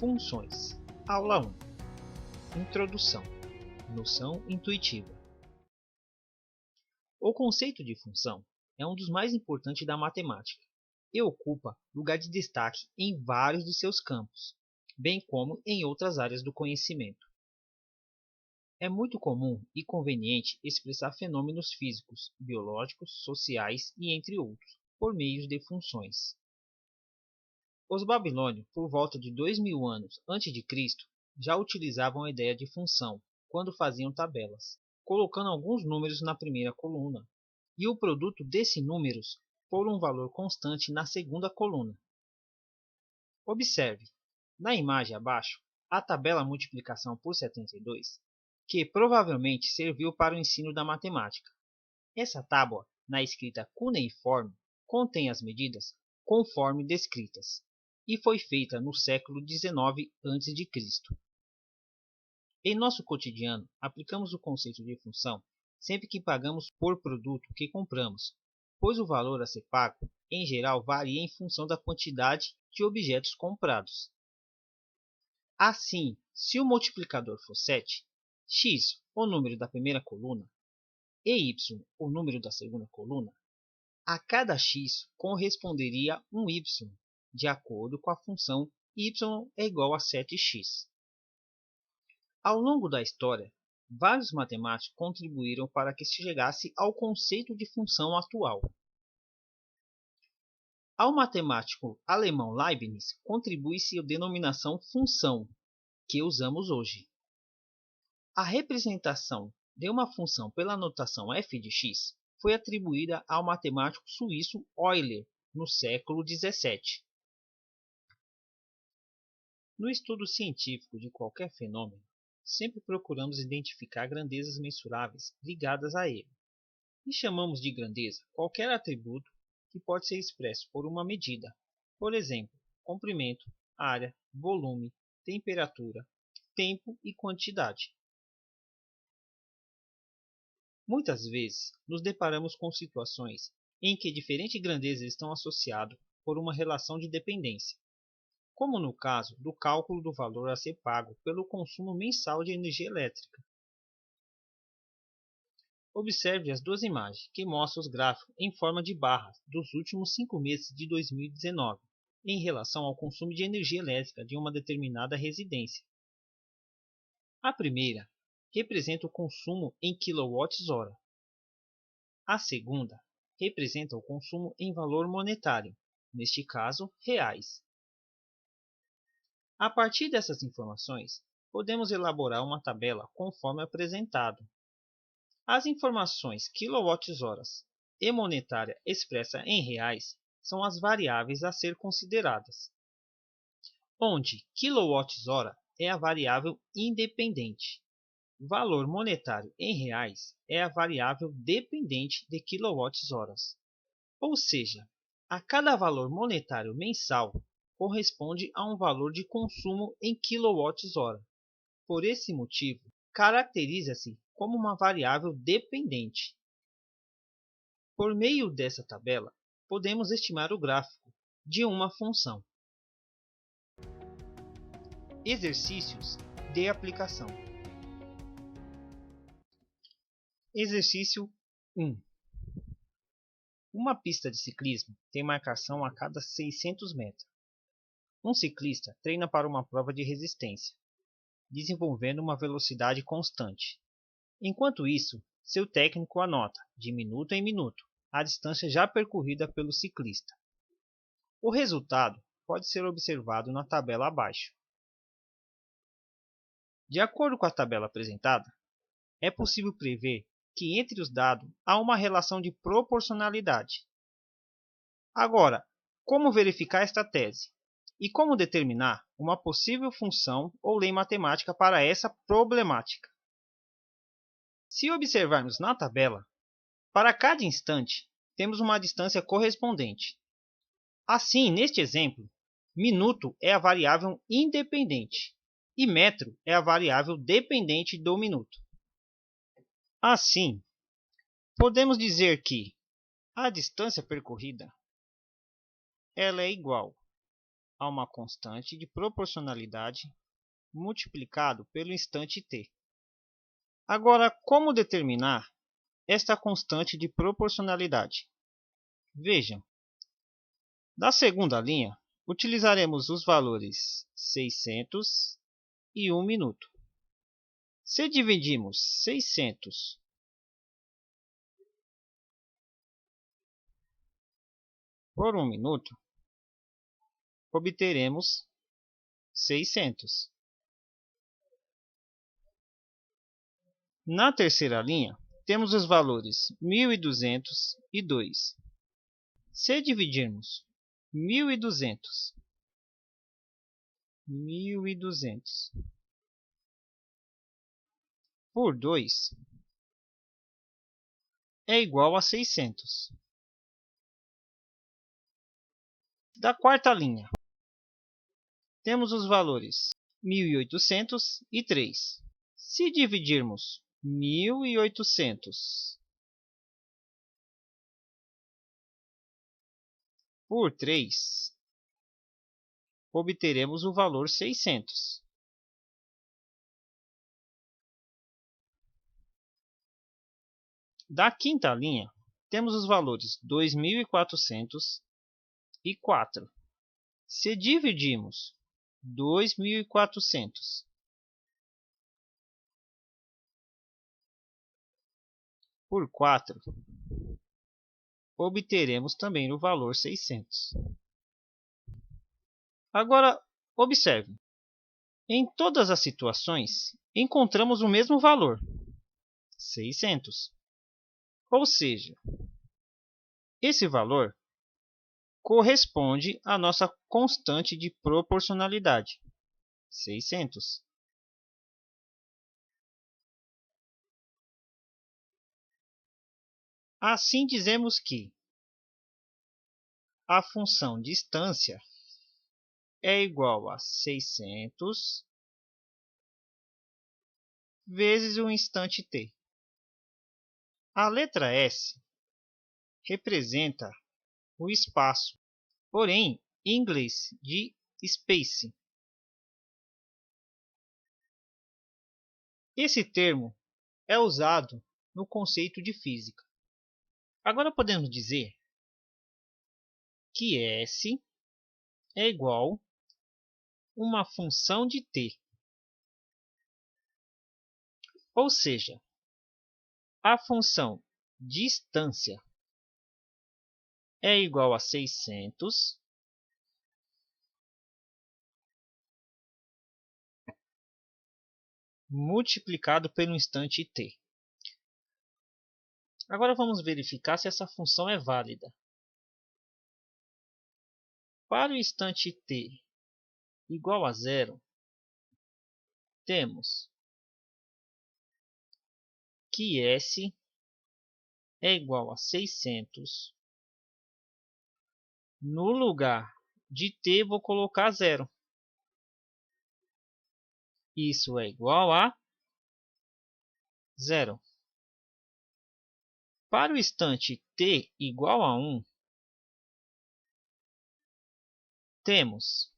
Funções. Aula 1. Introdução. Noção intuitiva. O conceito de função é um dos mais importantes da matemática e ocupa lugar de destaque em vários de seus campos, bem como em outras áreas do conhecimento. É muito comum e conveniente expressar fenômenos físicos, biológicos, sociais e entre outros, por meio de funções. Os babilônios, por volta de 2000 anos a.C., já utilizavam a ideia de função quando faziam tabelas, colocando alguns números na primeira coluna e o produto desses números por um valor constante na segunda coluna. Observe, na imagem abaixo, a tabela multiplicação por 72, que provavelmente serviu para o ensino da matemática. Essa tábua, na escrita cuneiforme, contém as medidas conforme descritas e foi feita no século XIX a.C. Em nosso cotidiano, aplicamos o conceito de função sempre que pagamos por produto que compramos, pois o valor a ser pago, em geral, varia em função da quantidade de objetos comprados. Assim, se o multiplicador for 7, x, o número da primeira coluna, e y, o número da segunda coluna, a cada x corresponderia um y, de acordo com a função y é igual a 7x. Ao longo da história, vários matemáticos contribuíram para que se chegasse ao conceito de função atual. Ao matemático alemão Leibniz contribui-se a denominação função, que usamos hoje. A representação de uma função pela notação f de x foi atribuída ao matemático suíço Euler no século XVII. No estudo científico de qualquer fenômeno, sempre procuramos identificar grandezas mensuráveis ligadas a ele, e chamamos de grandeza qualquer atributo que pode ser expresso por uma medida, por exemplo, comprimento, área, volume, temperatura, tempo e quantidade. Muitas vezes, nos deparamos com situações em que diferentes grandezas estão associadas por uma relação de dependência, como no caso do cálculo do valor a ser pago pelo consumo mensal de energia elétrica. Observe as duas imagens que mostram os gráficos em forma de barras dos últimos 5 meses de 2019, em relação ao consumo de energia elétrica de uma determinada residência. A primeira representa o consumo em kWh. A segunda representa o consumo em valor monetário, neste caso, reais. A partir dessas informações, podemos elaborar uma tabela conforme apresentado. As informações kWh e monetária expressa em reais são as variáveis a ser consideradas, onde kWh é a variável independente. Valor monetário em reais é a variável dependente de kWh. Ou seja, a cada valor monetário mensal corresponde a um valor de consumo em kWh. Por esse motivo, caracteriza-se como uma variável dependente. Por meio dessa tabela, podemos estimar o gráfico de uma função. Exercícios de aplicação. Exercício 1. Uma pista de ciclismo tem marcação a cada 600 metros. Um ciclista treina para uma prova de resistência, desenvolvendo uma velocidade constante. Enquanto isso, seu técnico anota, de minuto em minuto, a distância já percorrida pelo ciclista. O resultado pode ser observado na tabela abaixo. De acordo com a tabela apresentada, é possível prever que entre os dados há uma relação de proporcionalidade. Agora, como verificar esta tese? E como determinar uma possível função ou lei matemática para essa problemática? Se observarmos na tabela, para cada instante, temos uma distância correspondente. Assim, neste exemplo, minuto é a variável independente e metro é a variável dependente do minuto. Assim, podemos dizer que a distância percorrida ela é igual a uma constante de proporcionalidade multiplicado pelo instante t. Agora, como determinar esta constante de proporcionalidade? Vejam, da segunda linha, utilizaremos os valores 600 e 1 minuto. Se dividirmos 600 por 1 minuto, obteremos 600. Na terceira linha, temos os valores 1.200 e 2. Se dividirmos 1.200 por 2, é igual a 600. Da quarta linha, temos os valores 1.800 e 3. Se dividirmos 1.800 por 3, obteremos o valor 600. Da quinta linha, temos os valores 2.400 e 4. Se dividirmos 2.400 por 4, obteremos também o valor 600. Agora, observe. Em todas as situações, encontramos o mesmo valor, 600. Ou seja, esse valor corresponde à nossa constante de proporcionalidade, 600. Assim, dizemos que a função distância é igual a 600 vezes o instante t. A letra S representa o espaço, porém, em inglês, de space. Esse termo é usado no conceito de física. Agora podemos dizer que S é igual a uma função de t. Ou seja, a função distância é igual a 600 multiplicado pelo instante t. Agora vamos verificar se essa função é válida. Para o instante t igual a 0, temos que S é igual a 600. No lugar de t, vou colocar 0. Isso é igual a 0. Para o instante t igual a 1, temos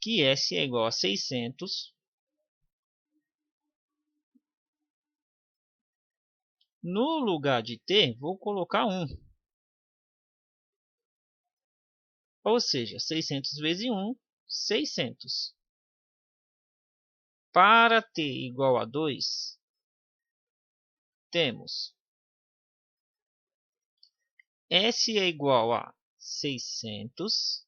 que S é igual a 600. No lugar de t, vou colocar 1. Ou seja, 600 vezes 1, 600. Para t igual a 2, temos S é igual a 600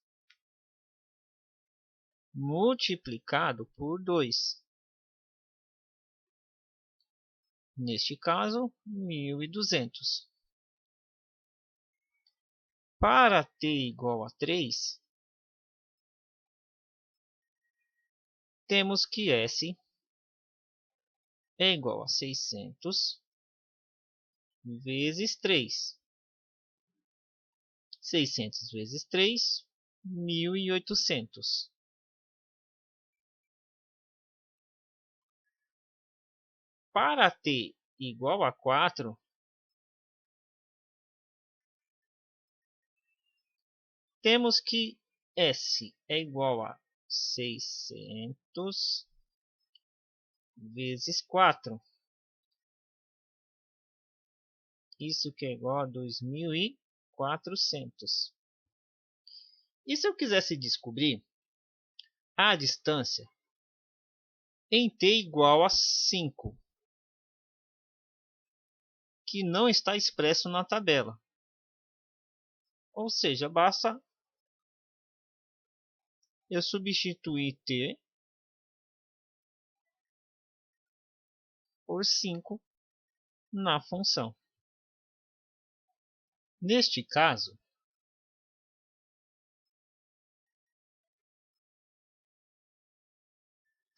multiplicado por 2. Neste caso, 1.200. Para t igual a 3, temos que S é igual a 600 vezes 3. 600 vezes 3, 1.800. Para t igual a 4, temos que S é igual a 600 vezes 4. Isso que é igual a 2.400. E se eu quisesse descobrir a distância em t igual a 5, que não está expresso na tabela? Ou seja, basta eu substituir t por 5 na função. Neste caso,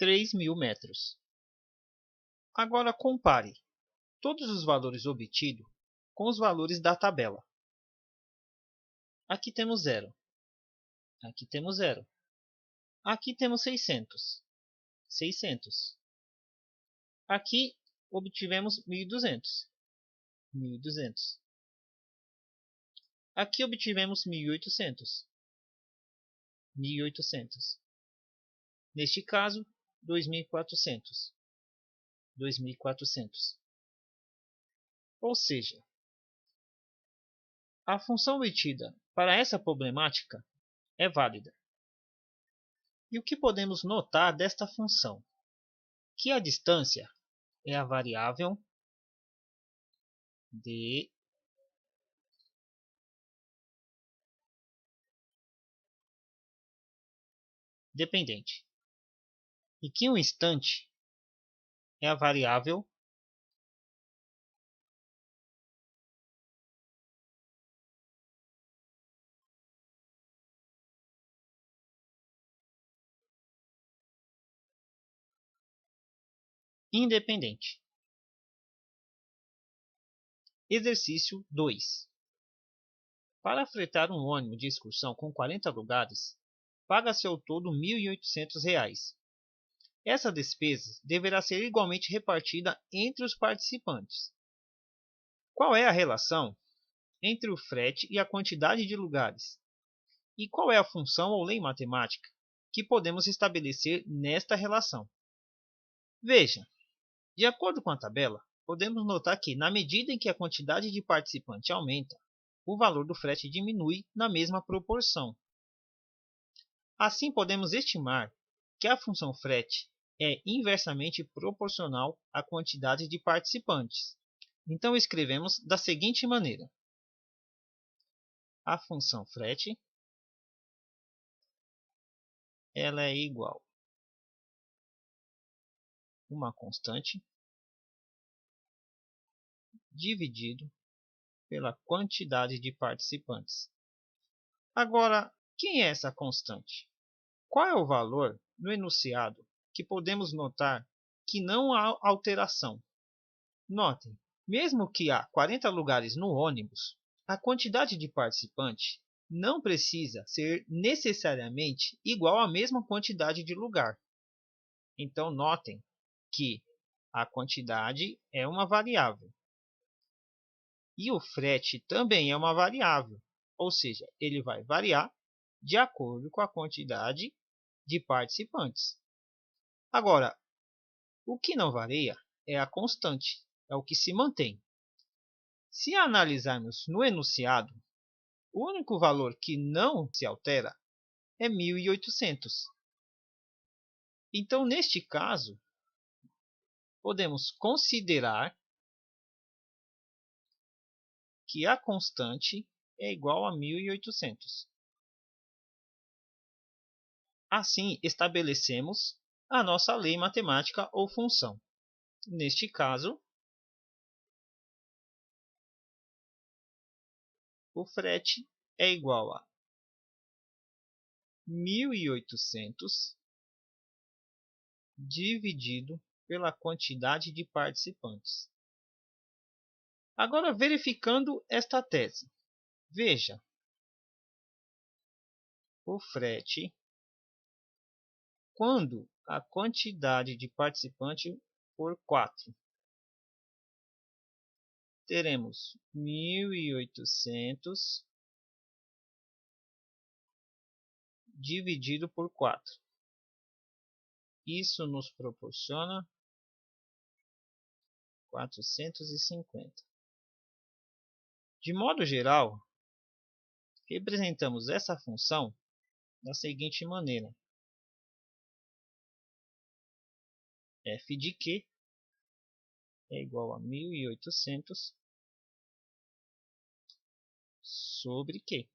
$3.000 metros. Agora compare todos os valores obtidos com os valores da tabela. Aqui temos 0. Aqui temos 0. Aqui temos 600. 600. Aqui obtivemos 1.200. 1.200. Aqui obtivemos 1.800. 1.800. Neste caso, 2.400. 2.400. Ou seja, a função obtida para essa problemática é válida. E o que podemos notar desta função? Que a distância é a variável d dependente. E que um instante é a variável independente. Exercício 2. Para fretar um ônibus de excursão com 40 lugares, paga-se ao todo R$ 1.800. Essa despesa deverá ser igualmente repartida entre os participantes. Qual é a relação entre o frete e a quantidade de lugares? E qual é a função ou lei matemática que podemos estabelecer nesta relação? Veja, de acordo com a tabela, podemos notar que, na medida em que a quantidade de participantes aumenta, o valor do frete diminui na mesma proporção. Assim, podemos estimar que a função frete é inversamente proporcional à quantidade de participantes. Então, escrevemos da seguinte maneira: a função frete ela é igual a uma constante dividido pela quantidade de participantes. Agora, quem é essa constante? Qual é o valor no enunciado que podemos notar que não há alteração? Notem, mesmo que há 40 lugares no ônibus, a quantidade de participantes não precisa ser necessariamente igual à mesma quantidade de lugar. Então, notem que a quantidade é uma variável. E o frete também é uma variável, ou seja, ele vai variar de acordo com a quantidade de participantes. Agora, o que não varia é a constante, é o que se mantém. Se analisarmos no enunciado, o único valor que não se altera é 1.800. Então, neste caso, podemos considerar que a constante é igual a 1.800. Assim, estabelecemos a nossa lei matemática ou função. Neste caso, o frete é igual a 1.800 dividido pela quantidade de participantes. Agora, verificando esta tese, veja, o frete, quando a quantidade de participantes for 4, teremos 1.800 dividido por 4. Isso nos proporciona 450. De modo geral, representamos essa função da seguinte maneira: f de q é igual a 1800 sobre q.